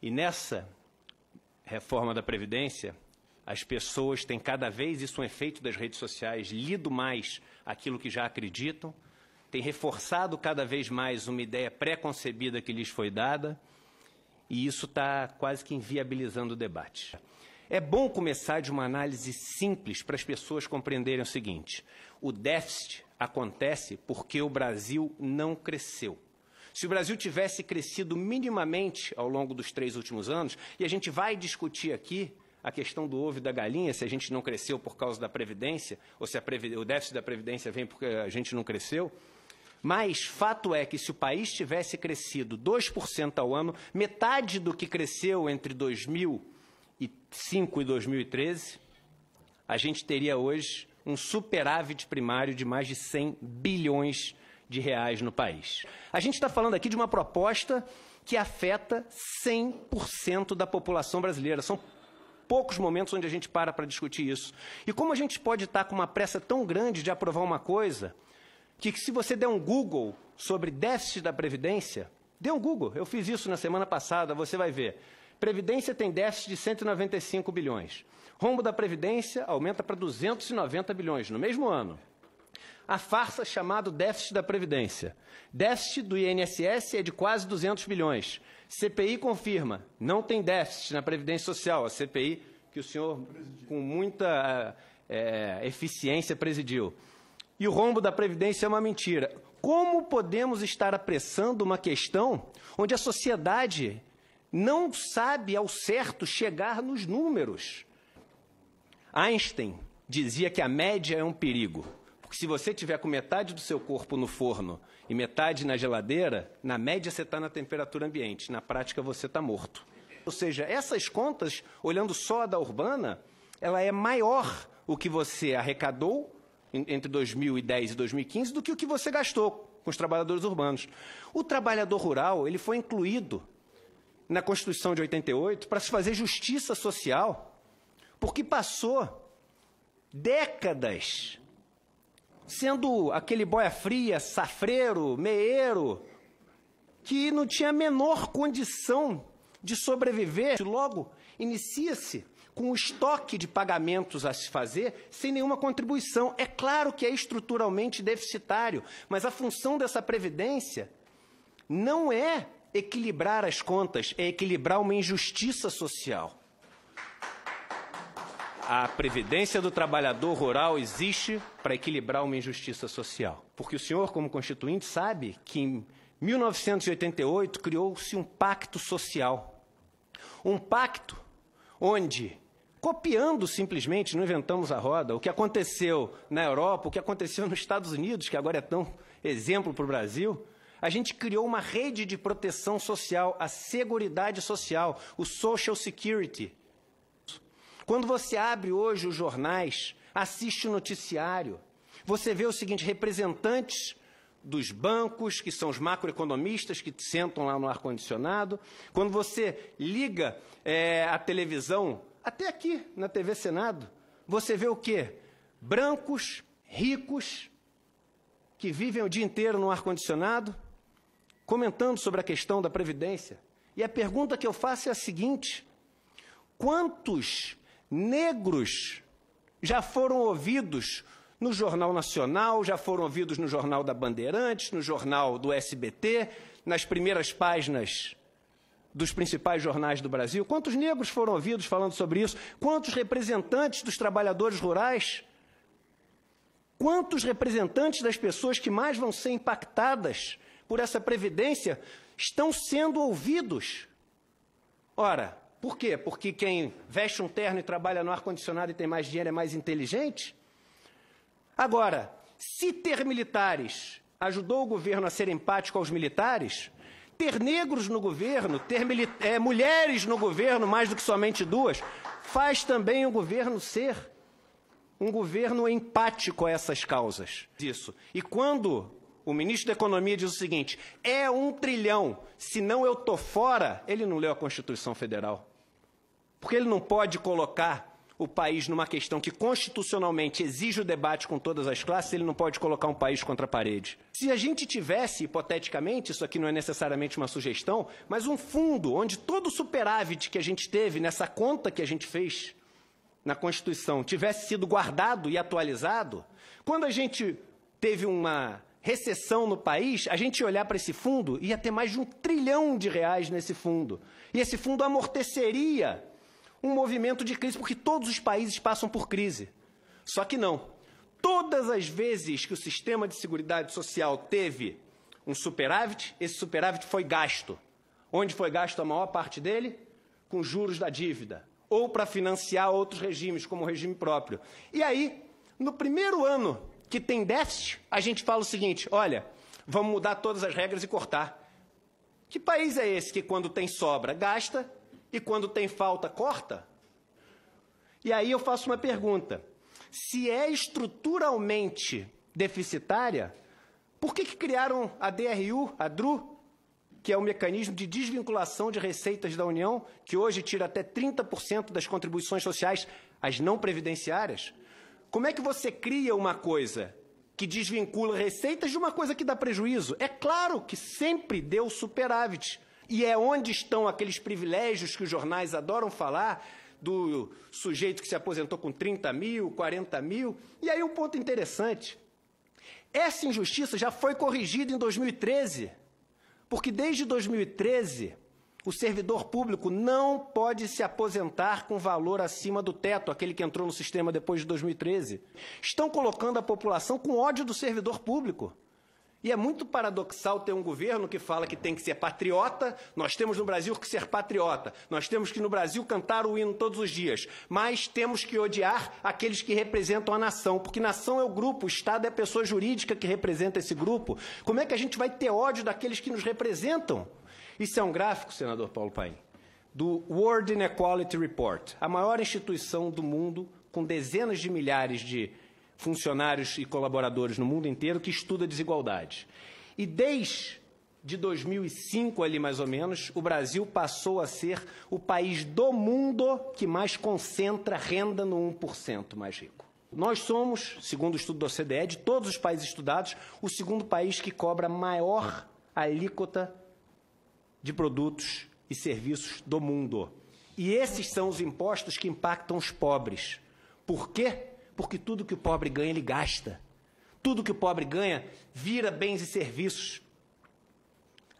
E nessa reforma da Previdência, as pessoas têm cada vez, isso é um efeito das redes sociais, lido mais aquilo que já acreditam, têm reforçado cada vez mais uma ideia pré-concebida que lhes foi dada, e isso está quase que inviabilizando o debate. É bom começar de uma análise simples para as pessoas compreenderem o seguinte: o déficit acontece porque o Brasil não cresceu. Se o Brasil tivesse crescido minimamente ao longo dos 3 últimos anos, e a gente vai discutir aqui a questão do ovo e da galinha, se a gente não cresceu por causa da Previdência, ou se o déficit da Previdência vem porque a gente não cresceu, mas fato é que se o país tivesse crescido 2% ao ano, metade do que cresceu entre 2005 e 2013, a gente teria hoje um superávit primário de mais de 100 bilhões de reais no país. A gente está falando aqui de uma proposta que afeta 100% da população brasileira. São poucos momentos onde a gente para discutir isso. E como a gente pode estar com uma pressa tão grande de aprovar uma coisa que se você der um Google sobre déficit da Previdência, dê um Google, eu fiz isso na semana passada, você vai ver. Previdência tem déficit de 195 bilhões. Rombo da Previdência aumenta para 290 bilhões no mesmo ano. A farsa chamada déficit da Previdência. Déficit do INSS é de quase 200 bilhões. CPI confirma, não tem déficit na Previdência Social, a CPI que o senhor, com muita eficiência, presidiu. E o rombo da Previdência é uma mentira. Como podemos estar apressando uma questão onde a sociedade não sabe ao certo chegar nos números? Einstein dizia que a média é um perigo. Porque se você tiver com metade do seu corpo no forno e metade na geladeira, na média você está na temperatura ambiente, na prática você está morto. Ou seja, essas contas, olhando só a da urbana, ela é maior o que você arrecadou entre 2010 e 2015 do que o que você gastou com os trabalhadores urbanos. O trabalhador rural ele foi incluído na Constituição de 88 para se fazer justiça social, porque passou décadas sendo aquele boia-fria, safreiro, meeiro, que não tinha a menor condição de sobreviver. Logo, inicia-se com um estoque de pagamentos a se fazer sem nenhuma contribuição. É claro que é estruturalmente deficitário, mas a função dessa Previdência não é equilibrar as contas, é equilibrar uma injustiça social. A Previdência do Trabalhador Rural existe para equilibrar uma injustiça social. Porque o senhor, como constituinte, sabe que em 1988 criou-se um pacto social. Um pacto onde, copiando simplesmente, não inventamos a roda, o que aconteceu na Europa, o que aconteceu nos Estados Unidos, que agora é tão exemplo para o Brasil, a gente criou uma rede de proteção social, a Seguridade Social, o Social Security. Quando você abre hoje os jornais, assiste o noticiário, você vê o seguinte: representantes dos bancos, que são os macroeconomistas que sentam lá no ar-condicionado. Quando você liga a televisão, até aqui na TV Senado, você vê o quê? Brancos, ricos, que vivem o dia inteiro no ar-condicionado, comentando sobre a questão da Previdência. E a pergunta que eu faço é a seguinte: quantos negros já foram ouvidos no Jornal Nacional, já foram ouvidos no Jornal da Bandeirantes, no Jornal do SBT, nas primeiras páginas dos principais jornais do Brasil? Quantos negros foram ouvidos falando sobre isso? Quantos representantes dos trabalhadores rurais? Quantos representantes das pessoas que mais vão ser impactadas por essa Previdência estão sendo ouvidos? Ora, por quê? Porque quem veste um terno e trabalha no ar-condicionado e tem mais dinheiro é mais inteligente? Agora, se ter militares ajudou o governo a ser empático aos militares, ter negros no governo, ter mulheres no governo, mais do que somente 2, faz também o governo ser um governo empático a essas causas. Isso. E quando o ministro da Economia diz o seguinte: é 1 trilhão, senão eu estou fora, ele não leu a Constituição Federal. Porque ele não pode colocar o país numa questão que constitucionalmente exige o debate com todas as classes, ele não pode colocar um país contra a parede. Se a gente tivesse, hipoteticamente, isso aqui não é necessariamente uma sugestão, mas um fundo onde todo o superávit que a gente teve nessa conta que a gente fez na Constituição tivesse sido guardado e atualizado, quando a gente teve uma recessão no país, a gente ia olhar para esse fundo e ia ter mais de R$1 trilhão nesse fundo. E esse fundo amorteceria um movimento de crise, porque todos os países passam por crise. Só que não. Todas as vezes que o sistema de seguridade social teve um superávit, esse superávit foi gasto. Onde foi gasto a maior parte dele? Com juros da dívida, ou para financiar outros regimes, como o regime próprio. E aí, no primeiro ano que tem déficit, a gente fala o seguinte, olha, vamos mudar todas as regras e cortar. Que país é esse que quando tem sobra, gasta, e quando tem falta, corta? E aí eu faço uma pergunta. Se é estruturalmente deficitária, por que criaram a DRU, a DRU, que é o mecanismo de desvinculação de receitas da União, que hoje tira até 30% das contribuições sociais, as não previdenciárias? Como é que você cria uma coisa que desvincula receitas de uma coisa que dá prejuízo? É claro que sempre deu superávit. E é onde estão aqueles privilégios que os jornais adoram falar, do sujeito que se aposentou com 30 mil, 40 mil. E aí um ponto interessante, essa injustiça já foi corrigida em 2013, porque desde 2013 o servidor público não pode se aposentar com valor acima do teto, aquele que entrou no sistema depois de 2013. Estão colocando a população com ódio do servidor público. E é muito paradoxal ter um governo que fala que tem que ser patriota, nós temos no Brasil que ser patriota, nós temos que no Brasil cantar o hino todos os dias, mas temos que odiar aqueles que representam a nação, porque nação é o grupo, o Estado é a pessoa jurídica que representa esse grupo. Como é que a gente vai ter ódio daqueles que nos representam? Isso é um gráfico, senador Paulo Paim, do World Inequality Report, a maior instituição do mundo, com dezenas de milhares de funcionários e colaboradores no mundo inteiro que estuda desigualdade. E desde 2005, ali mais ou menos, o Brasil passou a ser o país do mundo que mais concentra renda no 1% mais rico. Nós somos, segundo o estudo da OCDE, de todos os países estudados, o segundo país que cobra maior alíquota de produtos e serviços do mundo. E esses são os impostos que impactam os pobres. Por quê? Porque tudo que o pobre ganha, ele gasta. Tudo que o pobre ganha, vira bens e serviços.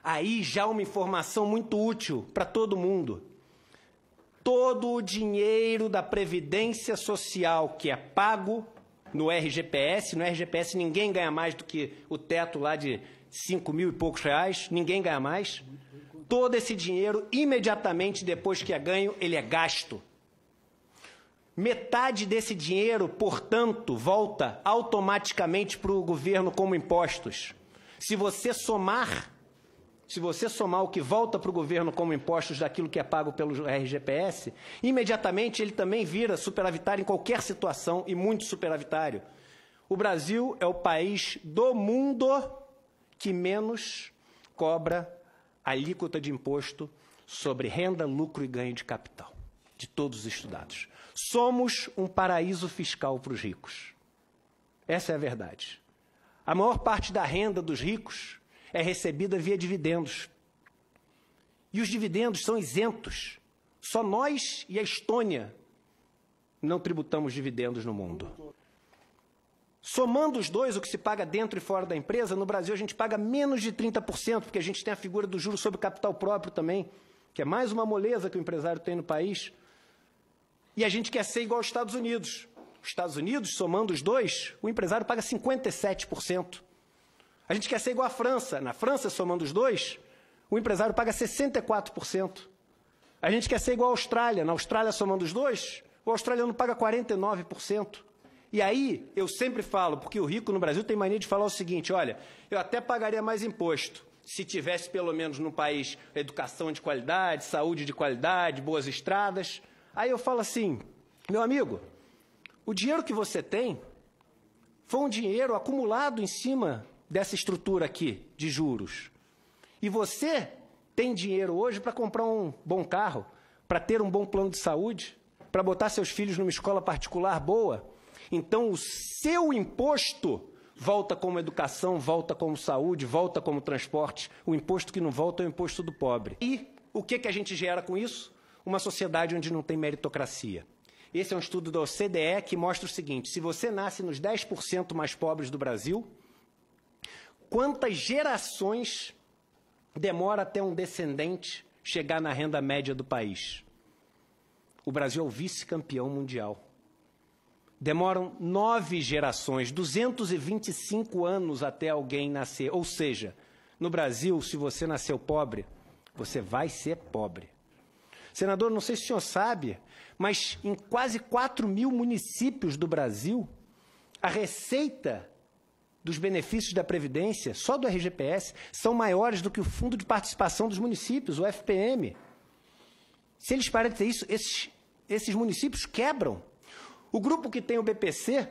Aí já uma informação muito útil para todo mundo. Todo o dinheiro da Previdência Social que é pago no RGPS ninguém ganha mais do que o teto lá de 5 mil e poucos reais, ninguém ganha mais. Todo esse dinheiro, imediatamente depois que é ganho, ele é gasto. Metade desse dinheiro, portanto, volta automaticamente para o governo como impostos. Se você somar o que volta para o governo como impostos daquilo que é pago pelo RGPS, imediatamente ele também vira superavitário em qualquer situação e muito superavitário. O Brasil é o país do mundo que menos cobra alíquota de imposto sobre renda, lucro e ganho de capital, de todos os estudados. Somos um paraíso fiscal para os ricos. Essa é a verdade. A maior parte da renda dos ricos é recebida via dividendos. E os dividendos são isentos. Só nós e a Estônia não tributamos dividendos no mundo. Somando os dois, o que se paga dentro e fora da empresa, no Brasil a gente paga menos de 30%, porque a gente tem a figura do juro sobre capital próprio também, que é mais uma moleza que o empresário tem no país. E a gente quer ser igual aos Estados Unidos. Os Estados Unidos, somando os dois, o empresário paga 57%. A gente quer ser igual à França. Na França, somando os dois, o empresário paga 64%. A gente quer ser igual à Austrália. Na Austrália, somando os dois, o australiano paga 49%. E aí, eu sempre falo, porque o rico no Brasil tem mania de falar o seguinte, olha, eu até pagaria mais imposto se tivesse, pelo menos no país, educação de qualidade, saúde de qualidade, boas estradas. Aí eu falo assim, meu amigo, o dinheiro que você tem foi um dinheiro acumulado em cima dessa estrutura aqui de juros. E você tem dinheiro hoje para comprar um bom carro, para ter um bom plano de saúde, para botar seus filhos numa escola particular boa. Então, o seu imposto volta como educação, volta como saúde, volta como transporte. O imposto que não volta é o imposto do pobre. E o que a gente gera com isso? Uma sociedade onde não tem meritocracia. Esse é um estudo da OCDE que mostra o seguinte: se você nasce nos 10% mais pobres do Brasil, quantas gerações demora até um descendente chegar na renda média do país? O Brasil é o vice-campeão mundial. Demoram 9 gerações, 225 anos até alguém nascer. Ou seja, no Brasil, se você nasceu pobre, você vai ser pobre. Senador, não sei se o senhor sabe, mas em quase 4 mil municípios do Brasil, a receita dos benefícios da Previdência, só do RGPS, são maiores do que o Fundo de Participação dos Municípios, o FPM. Se eles pararem de ter isso, esses municípios quebram. O grupo que tem o BPC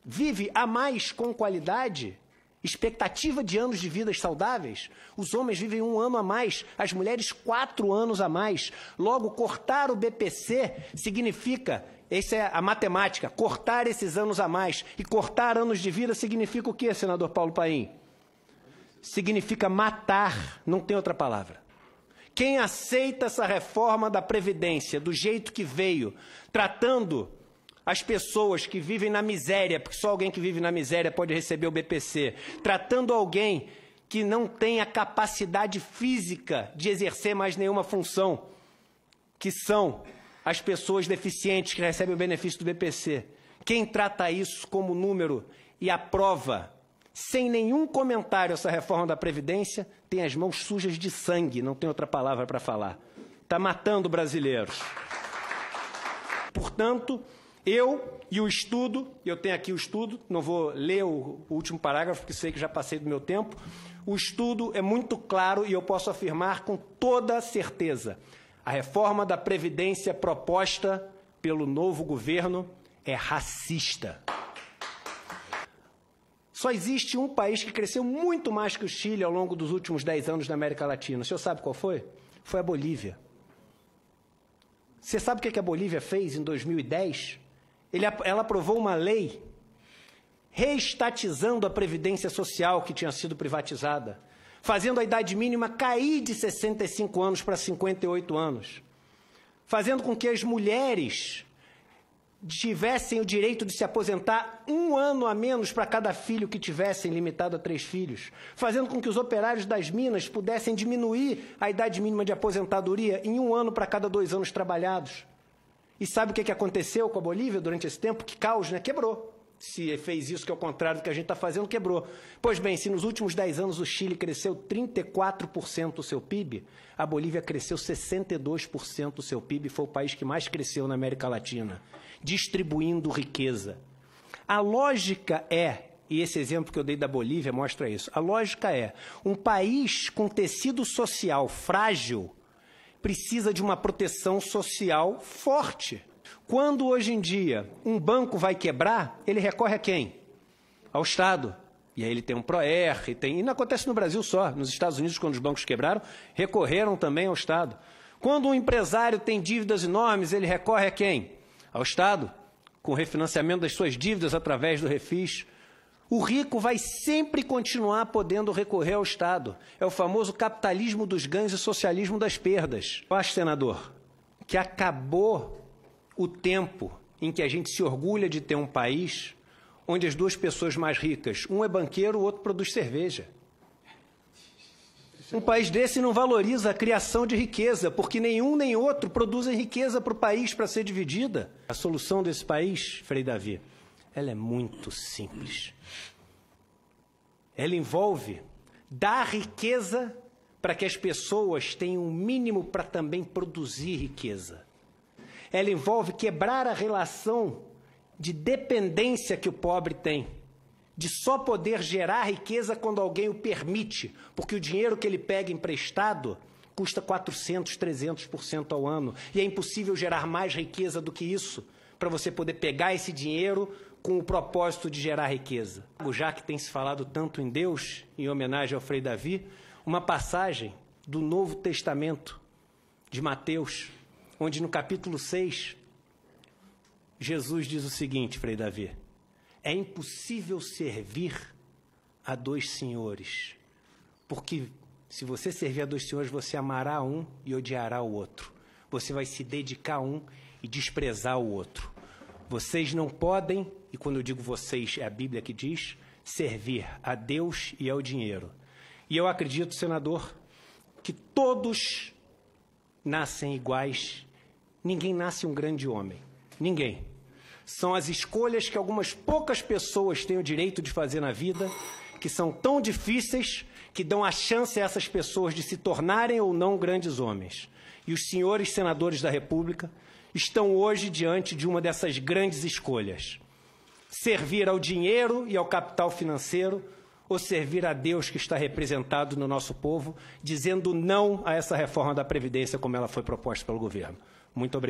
vive a mais com qualidade, expectativa de anos de vida saudáveis. Os homens vivem 1 ano a mais, as mulheres 4 anos a mais. Logo, cortar o BPC significa, essa é a matemática, cortar esses anos a mais. E cortar anos de vida significa o quê, senador Paulo Paim? Significa matar, não tem outra palavra. Quem aceita essa reforma da Previdência do jeito que veio, tratando as pessoas que vivem na miséria, porque só alguém que vive na miséria pode receber o BPC, tratando alguém que não tem a capacidade física de exercer mais nenhuma função, que são as pessoas deficientes que recebem o benefício do BPC. Quem trata isso como número e aprova, sem nenhum comentário, essa reforma da Previdência, tem as mãos sujas de sangue, não tem outra palavra para falar. Está matando brasileiros. Portanto, eu e o estudo, eu tenho aqui o estudo, não vou ler o último parágrafo, porque sei que já passei do meu tempo. O estudo é muito claro e eu posso afirmar com toda certeza: a reforma da Previdência proposta pelo novo governo é racista. Só existe um país que cresceu muito mais que o Chile ao longo dos últimos 10 anos na América Latina. O senhor sabe qual foi? Foi a Bolívia. Você sabe o que a Bolívia fez em 2010? Ela aprovou uma lei reestatizando a Previdência Social que tinha sido privatizada, fazendo a idade mínima cair de 65 anos para 58 anos, fazendo com que as mulheres tivessem o direito de se aposentar 1 ano a menos para cada filho que tivessem, limitado a 3 filhos, fazendo com que os operários das minas pudessem diminuir a idade mínima de aposentadoria em 1 ano para cada 2 anos trabalhados. E sabe o que aconteceu com a Bolívia durante esse tempo? Que caos, né? Quebrou. Se fez isso, que é o contrário do que a gente está fazendo, quebrou. Pois bem, se nos últimos 10 anos o Chile cresceu 34% o seu PIB, a Bolívia cresceu 62% o seu PIB, foi o país que mais cresceu na América Latina, distribuindo riqueza. A lógica é, e esse exemplo que eu dei da Bolívia mostra isso, a lógica é, um país com tecido social frágil precisa de uma proteção social forte. Quando, hoje em dia, um banco vai quebrar, ele recorre a quem? Ao Estado. E aí ele tem um PROER, e não acontece no Brasil só. Nos Estados Unidos, quando os bancos quebraram, recorreram também ao Estado. Quando um empresário tem dívidas enormes, ele recorre a quem? Ao Estado, com o refinanciamento das suas dívidas através do refis. O rico vai sempre continuar podendo recorrer ao Estado. É o famoso capitalismo dos ganhos e socialismo das perdas. Eu acho, senador, que acabou o tempo em que a gente se orgulha de ter um país onde as 2 pessoas mais ricas, um é banqueiro, o outro produz cerveja. Um país desse não valoriza a criação de riqueza, porque nenhum nem outro produzem riqueza para o país para ser dividida. A solução desse país, Frei Davi, ela é muito simples. Ela envolve dar riqueza para que as pessoas tenham o mínimo para também produzir riqueza. Ela envolve quebrar a relação de dependência que o pobre tem, de só poder gerar riqueza quando alguém o permite, porque o dinheiro que ele pega emprestado custa 400%, 300% ao ano, e é impossível gerar mais riqueza do que isso, para você poder pegar esse dinheiro com o propósito de gerar riqueza. Já que tem se falado tanto em Deus, em homenagem ao Frei Davi, uma passagem do Novo Testamento de Mateus, onde no capítulo 6, Jesus diz o seguinte, Frei Davi: é impossível servir a dois senhores, porque se você servir a dois senhores, você amará um e odiará o outro. Você vai se dedicar a um e desprezar o outro. Vocês não podem, e quando eu digo vocês, é a Bíblia que diz, servir a Deus e ao dinheiro. E eu acredito, senador, que todos nascem iguais. Ninguém nasce um grande homem. Ninguém. São as escolhas que algumas poucas pessoas têm o direito de fazer na vida, que são tão difíceis, que dão a chance a essas pessoas de se tornarem ou não grandes homens. E os senhores senadores da República estão hoje diante de uma dessas grandes escolhas: servir ao dinheiro e ao capital financeiro, ou servir a Deus que está representado no nosso povo, dizendo não a essa reforma da Previdência como ela foi proposta pelo governo. Muito obrigado.